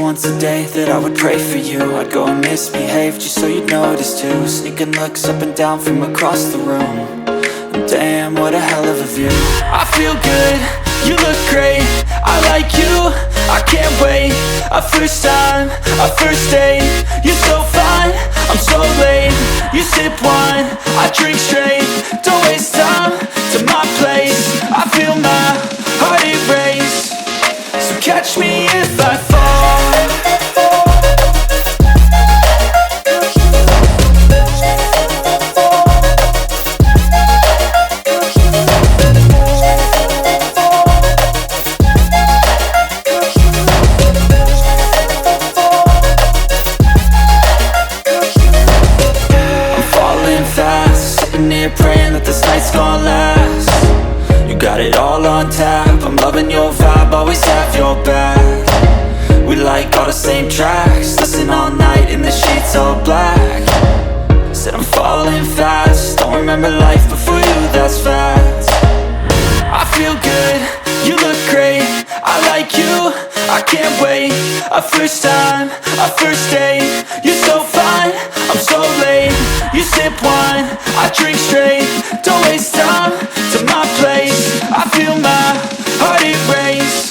once a day that I would pray for you. I'd go and misbehave just so you'd notice too. Sneaking looks up and down from across the room. And damn, what a hell of a view. I feel good, you look great, I like you, I can't wait. A first time, a first date, you're so fine, I'm so late. You sip wine, I drink straight. Don't waste time to my place. I feel my heart erase. So catch me if I fall. Praying that this night's gonna last. You got it all on tap, I'm loving your vibe, always have your back. We like all the same tracks, listen all night in the sheets all black. Said I'm falling fast, don't remember life before you, that's fact. I feel good, you look great, I like you, I can't wait. A first time, a first date, you're so fine, I'm so late. You sip wine, I drink straight. Don't waste time to my place. I feel my heart erase.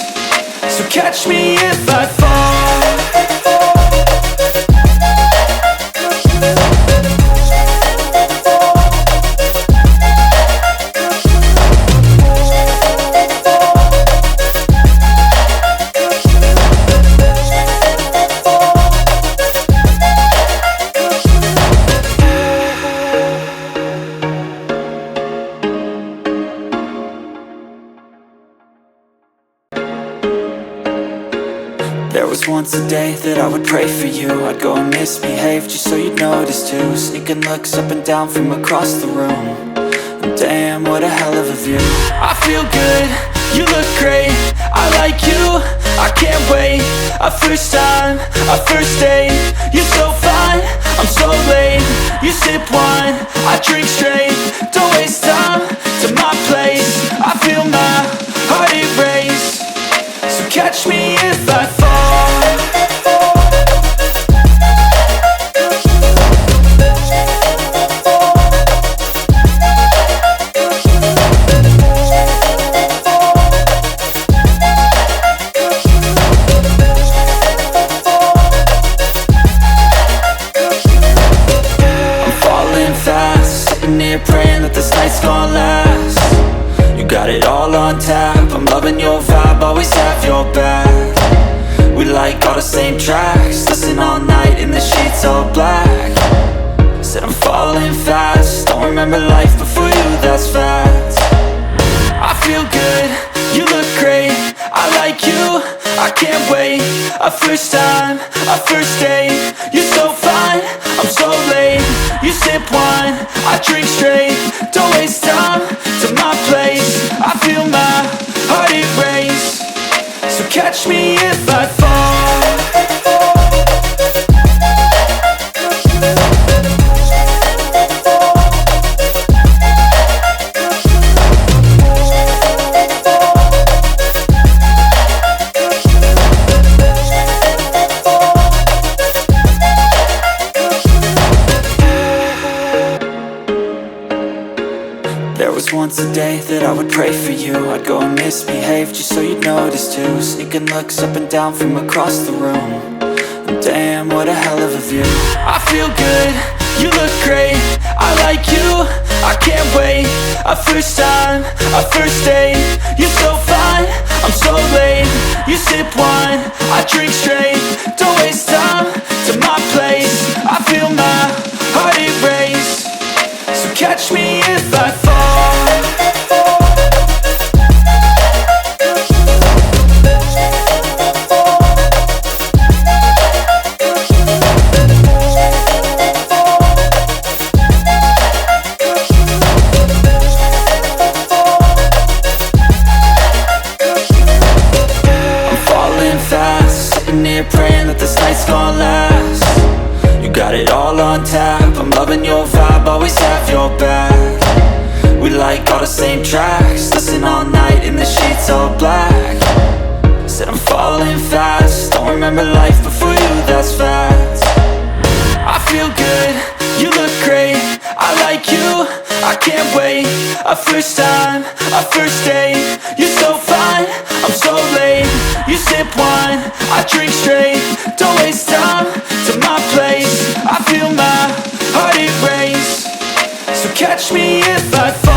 So catch me if I fall. There was once a day that I would pray for you. I'd go and misbehave just so you'd notice too. Sneaking looks up and down from across the room. And damn, what a hell of a view. I feel good, you look great, I like you, I can't wait. A first time, a first date, you're so fine, I'm so late. You sip wine, I drink straight. Don't waste time to my place. I feel my heart erase. So catch me if I fall. Praying that this night's gonna last. You got it all on tap, I'm loving your vibe, always have your back. We like all the same tracks, listen all night in the sheets all black. Said I'm falling fast, don't remember life before you, that's fact. I feel good, you look great, I like you, I can't wait. A first time, a first date, you're so fine, I'm so late. You sip wine, I drink straight. Don't waste time to my place. I feel my heart erase. So catch me if I fall. There was once a day that I would pray for you. I'd go and misbehave just so you'd notice too. Sneaking looks up and down from across the room. And damn, what a hell of a view. I feel good, you look great, I like you, I can't wait. A first time, a first date, you're so fine, I'm so late. You sip wine, I drink straight. Don't waste time to my place. I feel my heart erase. So catch me if I fall. Praying that this night's gonna last. You got it all on tap, I'm loving your vibe, always have your back. We like all the same tracks, listen all night in the sheets all black. Said I'm falling fast, don't remember life before you, that's facts. I feel good, you look great, I like you, I can't wait. A first time, a first date, you're so fine, I'm so late. You sip wine, I drink straight, don't waste time to my place. I feel my heart erase, so catch me if I fall.